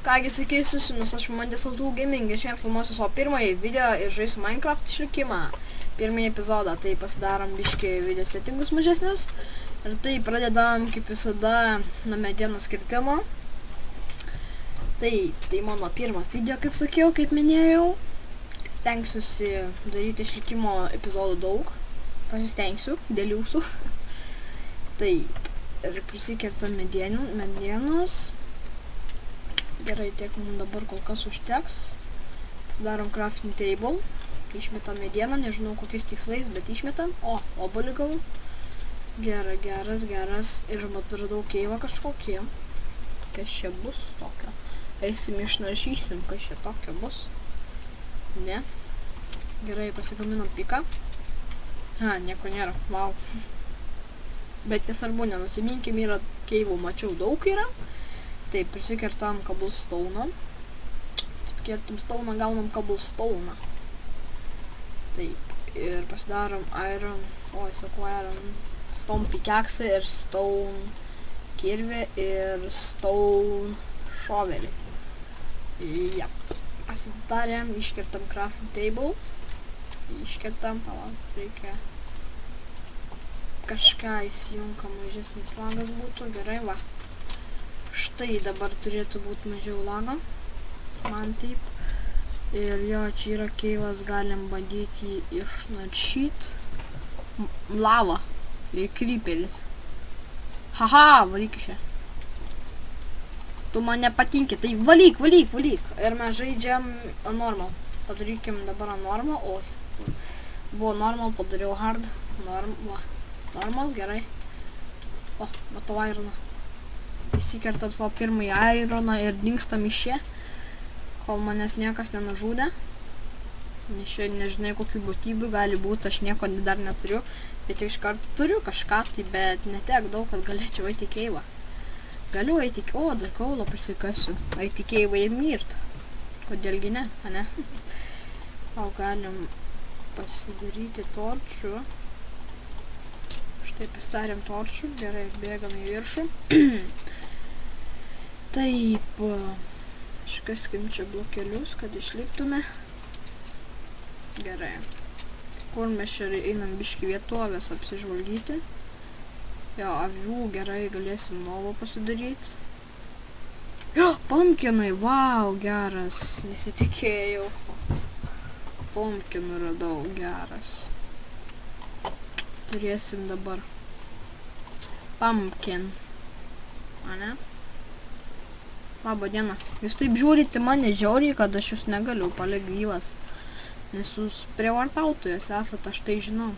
Kągi sakysiu, su jumis aš Mandės Altų Gaming, šiandien filmuosiu savo pirmąjį video ir žaisiu Minecraft išlikimą. Pirmąjį epizodą, tai pasidarom biškį video settingus mažesnius. Ir tai pradedam, kaip visada, nuo medienos kirtimo. Tai mano pirmas video, kaip sakiau, kaip minėjau. Stengsiuosi daryti išlikimo epizodų daug. Pasistengsiu, dėl jūsų. Taip, ir prisikertam medienos. Gerai, tiek mums dabar kol kas užteks. Pasidarom crafting table. Išmetam medieną, nežinau kokiais tikslais, bet išmetam. O, obuolį gavau. Geras. Ir atradau keivą kažkokį. Kas čia bus tokio? Eisim išnaršysim, kas čia tokio bus. Ne. Gerai, pasigaminom piką. Nieko nėra. Vau. Bet nesvarbu, nenusiminkim, yra keivų, mačiau daug yra. Taip, prisikertam cobblestone. Kertam stone, gaunam cobblestone. Taip, ir pasidarom iron, stone pickaxe ir stone kirvį ir stone šovelį. Ja, pasidarėm, iškertam crafting table. Iškertam, palauk, reikia kažką įsijunka, mažesnis langas būtų, gerai, va. Štai dabar turėtų būti mažiau lago, man taip. Ir jo, čia yra keivas, galim bandyti jį išnaršyt. Lava ir creeperis. Haha, varyk iš čia. Tu man nepatinki, tai valyk. Ir mes žaidžiam normal. Padarykim dabar normal, oi. Buvo normal, padariau hard. Normal, gerai. O, matau ironą. Įsikertam savo pirmąjį ironą ir dingstam iš čia, kol manęs niekas nenužudė. Nes čia nežinai kokių būtybių gali būti, aš nieko dar neturiu, bet iškart turiu kažką, tai bet netiek daug, kad galėčiau eiti į keivą. Galiu eiti į keivą, dar kaulo prisikasiu, eiti į keivą ir mirt. Kodėlgi ne, ane? O galim pasidaryti torčių. Štai pasidarėm torčių, gerai, bėgam į viršų. Taip, iškaskim čia blokelius, kad išliptume. Gerai. Kur mes čia einam biškį vietovės apsižvalgyti. Jo, avių gerai, galėsim novo pasidaryti. Jo, pumpkinai, vau, geras, nesitikėjau. Pumpkinų radau, geras. Turėsim dabar pumpkin. Ane? Labą dieną. Jūs taip žiūrite mane žiauriai, kad aš jūs negaliu palikti gyvas. Nes jūs prievartautojas esat, aš tai žinau.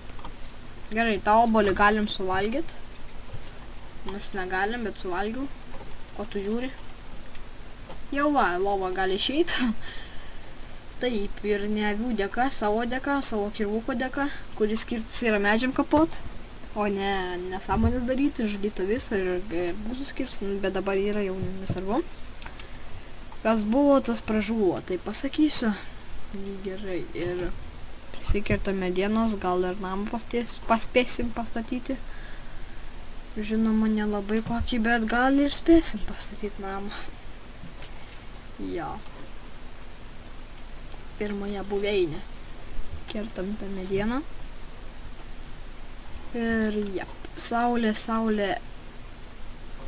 Gerai, tą obuolį galim suvalgyti. Nors negalim, bet suvalgiau. Ko tu žiūri? Jau va, lova gali išeiti. Taip, ir ne avių dėka, savo kirvuko dėka, kuris skirtas yra medžiam kapot. O ne nesąmonės daryti, žudyti visą ir būsų skirs, bet dabar yra jau nesvarbu. Kas buvo, tas pražuvo, tai pasakysiu. Gerai, ir prisikertam medienos, gal ir namą paspėsim pastatyti. Žinoma, nelabai kokį, bet gal ir spėsim pastatyti namą. Jo. Pirmąją buveinę. Kertam tą medieną. Ir jep, saulė.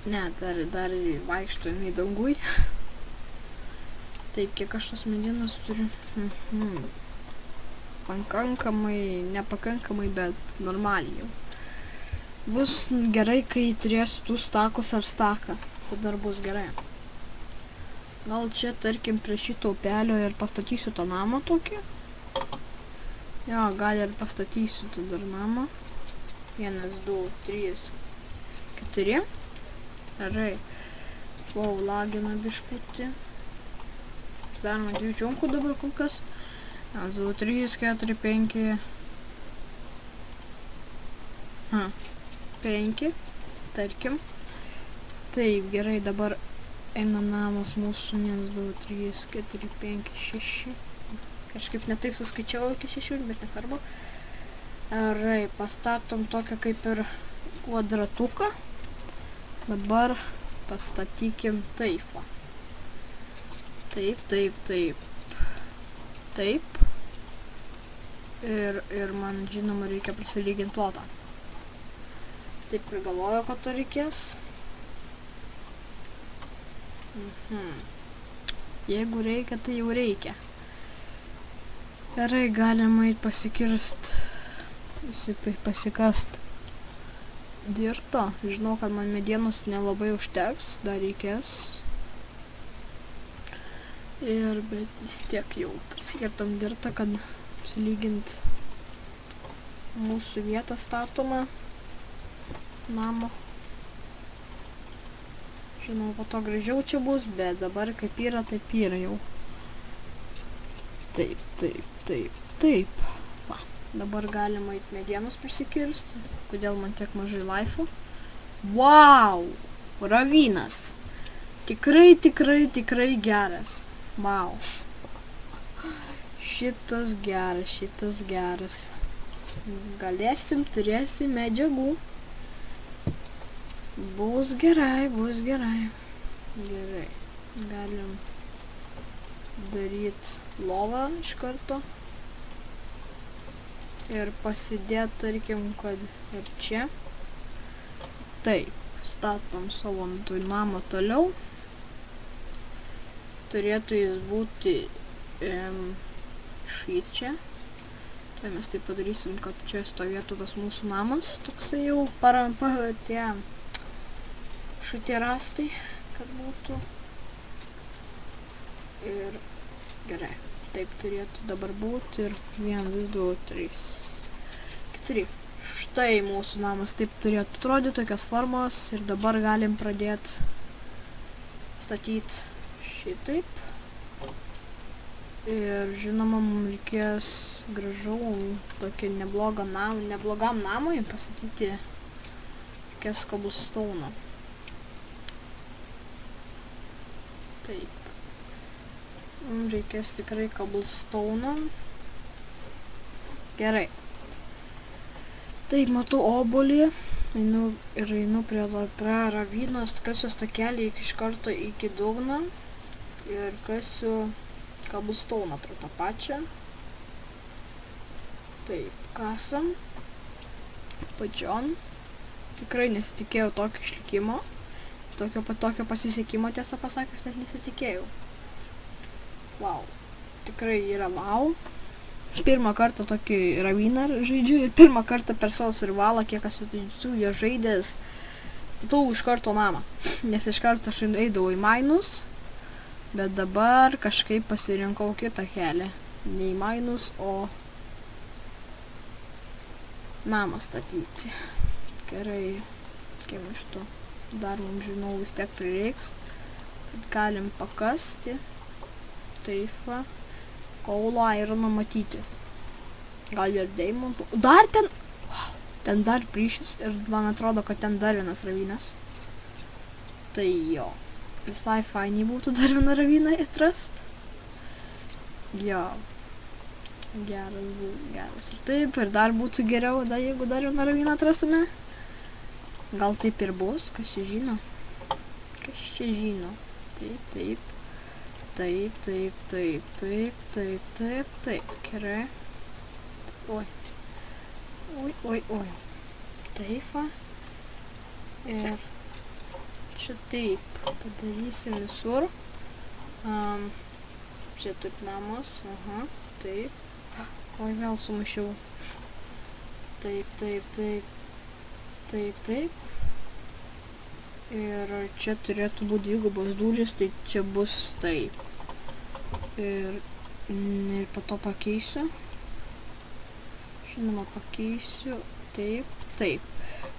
Ne, dar vaikšto į dangui. Taip, kiek aš tos medienos turiu. Pakankamai, nepakankamai, bet normaliai jau. Bus gerai, kai turėsiu tų stakus ar staką. Tada bus gerai. Gal čia, tarkim, prie šito upelio ir pastatysiu tą namą tokį. Jo, gal ir pastatysiu tada namą. 1, 2, 3, 4. Gerai. Wow, lagina biškutį. Darome 2 čiunkų dabar kol kas. 1, 2, 3, 4, 5. 5. Tarkim. Taip, gerai, dabar eina namas mūsų. 1, 2, 3, 4, 5, 6. Kažkaip netaip suskaičiau iki 6, bet nesvarbu. Gerai, pastatom tokią kaip ir kvadratuką. Dabar pastatykim taip. Taip, taip, taip. Taip. Ir man, žinoma, reikia prisilyginti plotą. Taip ir galvoju, kad to reikės. Jeigu reikia, tai jau reikia. Gerai, galima eit pasikirst, pasikast dirtą. Žinau, kad man medienos nelabai užteks, dar reikės. Bet vis tiek jau prisikirtom dirtą, kad apsilygint mūsų vietą statomą namo. Žinau, po to gražiau čia bus, bet dabar kaip yra, taip yra jau. Taip, taip, taip, taip. Va, dabar galima eit medienos prisikirsti. Kodėl man tiek mažai laifų? Wow! Ravynas! Tikrai, tikrai, tikrai geras. Wow. Šitas geras, šitas geras. Galėsim, turėsim medžiagų. Bus gerai, bus gerai. Gerai. Galim daryti lovą iš karto. Ir pasidėti, tarkim, kad ir čia. Taip, statom savo namą toliau. Turėtų jis būti šit čia. Tai mes taip padarysim, kad čia stovėtų tas mūsų namas. Toksai jau tie šitie rastai, kad būtų. Ir gerai. Taip turėtų dabar būti. Ir 1, 2, 3, 4. Štai mūsų namas taip turėtų atrodyti, tokios formos. Ir dabar galim pradėti statyti šitaip. Ir žinoma, mums reikės tokį neblogam namui pastatyti reikės cobblestone'ą. Taip. Mums reikės tikrai cobblestone'ą. Gerai. Taip, matau obuolį. Einu prie ravynos, kasiu takelį iš karto iki dugno. Ir kasiu cobblestone'ą prie tą pačią. Taip, kasam. Pačion. Tikrai nesitikėjau tokio išlikimo. Tokio pasisekimo, tiesą pasakius, net nesitikėjau. Wow. Tikrai yra wow. Pirmą kartą tokį ravyną žaidžiu ir pirmą kartą per savo survivalą, kiek esu jo žaidęs, statau iš karto namą. Nes iš karto aš eidavau į mainus, bet dabar kažkaip pasirinkau kitą kelią. Ne į mainus, o namą statyti. Gerai, kaip iš to dar mums, žinau, vis tiek prireiks. Tad galim pakasti. Taip va. Kaulo ironą matyti. Gal ir deimantų. Dar ten! Wow, ten dar plyšis ir man atrodo, kad ten dar vienas ravynas. Tai jo. Visai fainiai būtų dar vieną ravyną atrast. Jo. Geras. Ir taip, ir dar būtų geriau, jeigu dar vieną ravyną atrastume. Gal taip ir bus, kas čia žino. Taip. Taip. Gerai. Oi. Taip va. Ir čia taip. Padarysim visur. Čia taip namas. Aha. Taip. Oi, vėl sumušiau. Taip. Ir čia turėtų būti dvigubos durys, tai čia bus taip. Ir po to pakeisiu. Žinoma, pakeisiu. Taip.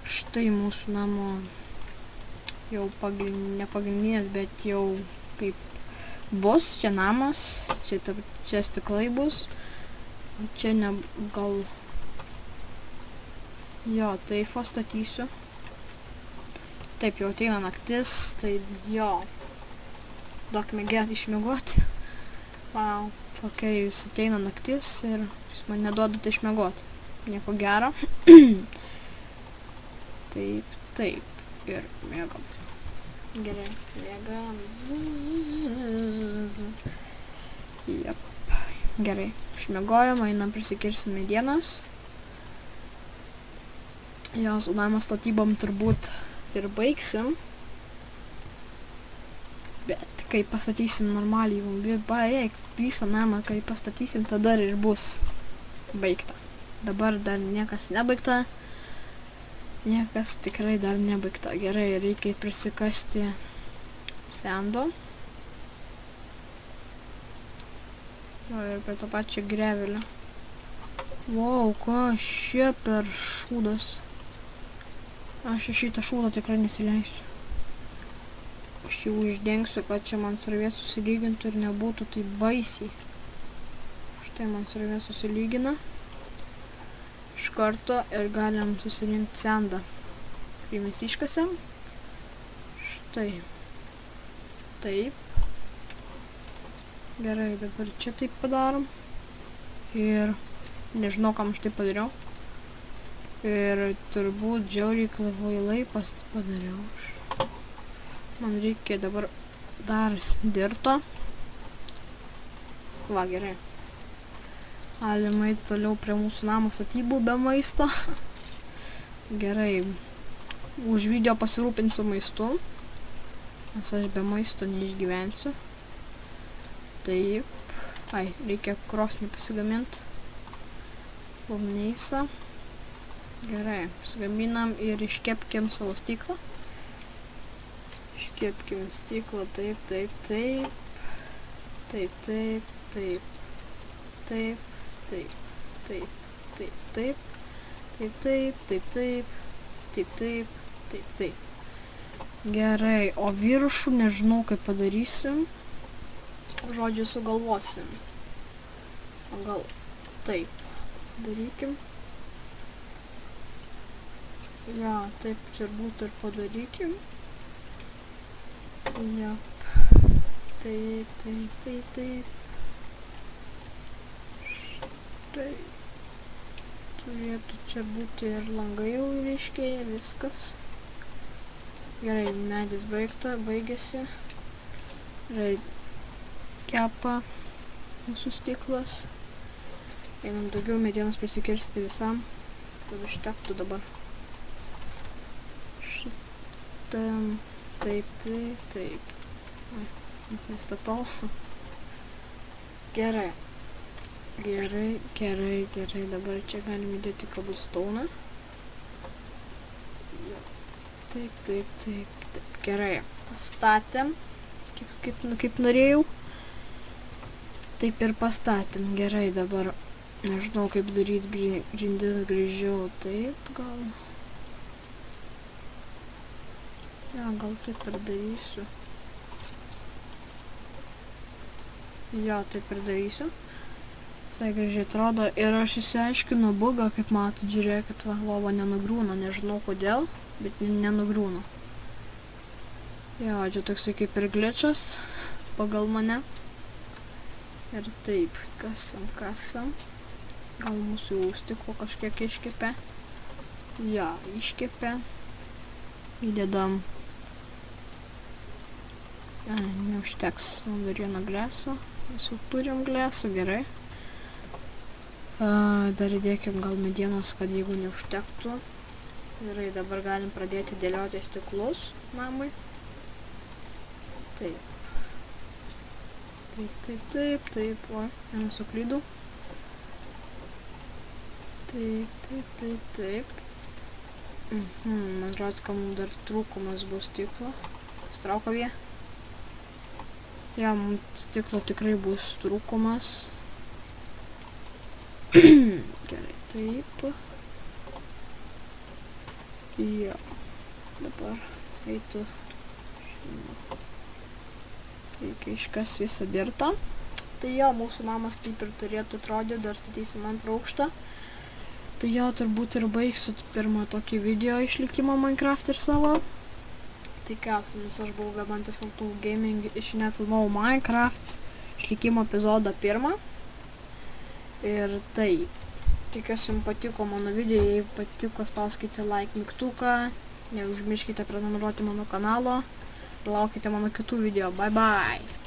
Štai mūsų namo jau ne pagrindinės, bet jau kaip bus. Čia namas, čia stiklai bus. Čia gal... Jo, taip pastatysiu. Taip, jau ateina naktis, tai jo. Duokime išmiegoti. Wow, kokia jūs ateina naktis ir jūs man neduodate išmiegoti. Nieko gero. Taip. Ir miegam. Gerai, miegam. Gerai, išmiegojom, einam prisikirsim medienos. Jo, su namo statybom turbūt ir baigsim. Bet kai pastatysim normaliai, beveik visą namą, kai pastatysim, tada ir bus baigta. Dabar dar niekas nebaigta. Niekas tikrai dar nebaigta. Gerai, reikia prisikasti sendo. O ir prie to pačio grevelio. Wow, ką šie per šūdas. Aš šitą šūdą tikrai nesileisiu. Aš jau uždengsiu, kad čia man srovė susilygintų ir nebūtų tai baisiai. Štai man srovė susilygina. Iš karto ir galim susirinkti sendą. Kai mes iškasėm. Štai. Taip. Gerai, dabar čia taip padarom. Ir nežinau, kam aš taip padariau. Ir turbūt žiauriai kvailai padariau aš. Man reikia dabar dar dirto. Va, gerai. Galim eit toliau prie mūsų namo statybų be maisto. Gerai. Už video pasirūpinsiu maistu. Nes aš be maisto neišgyvensiu. Taip. Ai, reikia krosnį pasigaminti. Pomneisa. Gerai, pasigaminam ir iškepkim savo stiklą. Iškepkim stiklą, taip, taip, taip. Taip, taip, taip. Taip, taip, taip, taip, taip. Taip, taip, taip, taip. Taip, taip, taip, taip. Gerai, o viršų nežinau, kaip padarysim. Žodžiu, sugalvosim. O gal taip darykim. Ja, taip čia būt ir padarykim. Ja. Taip, taip, taip, taip. Štai. Turėtų čia būti ir langai jau ryškėja, viskas. Gerai, medis baigėsi. Gerai. Kepa mūsų stiklas. Einam daugiau medienos prisikirsti visam, kad užtektų dabar. Šitam, taip, taip, taip. Nestatau. Gerai. Gerai, gerai, gerai. Dabar čia galim įdėti cobblestone'ą. Taip, taip, taip, taip. Gerai. Pastatėm, kaip norėjau. Taip ir pastatėm. Gerai, dabar nežinau, kaip daryti grindis grįžiau. Taip, gal. Ja, gal taip ir darysiu. Ja, taip ir darysiu. Visai gražiai atrodo. Ir aš išsiaiškinu bugą, kaip matot, žiūrėkit, va, lova nenugriūna. Nežinau kodėl, bet nenugriūna. Ja, čia toksai kaip ir glitchas pagal mane. Ir taip, kasam. Gal mūsų jau stiklo kažkiek iškepė. Ja, iškepė. Įdedam. Neužteks. Dar vieną glėsų. Mes jau turim glėsų, gerai. Dar įdėkim gal medienos, kad jeigu neužtektų. Gerai, dabar galim pradėti dėlioti stiklus namui. Taip. Taip, taip, taip, taip, oi, nesuklydau. Taip, taip, taip, taip. Man atrodo, kad mums dar trūkumas bus stiklo. Strauka vie. Ja, mums stiklo tikrai bus trūkumas. Gerai, taip. Ja, dabar eitų. Reikia iškas visą dirtą. Tai jo, mūsų namas taip ir turėtų atrodyti, dar statysim antrą aukštą. Tai jo, turbūt ir baigsiu pirmą tokį video išlikimo Minecraft ir savo. Tai ką, su jumis aš buvau Vemantis LTU Gaming, nefilmavau Minecraft išlikimo epizodą 1. Ir taip, tikiuosi jums patiko mano video, jei patiko, spauskite like mygtuką, neužmirškite prenumeruoti mano kanalo. Laukite mano kitų video. Bye bye.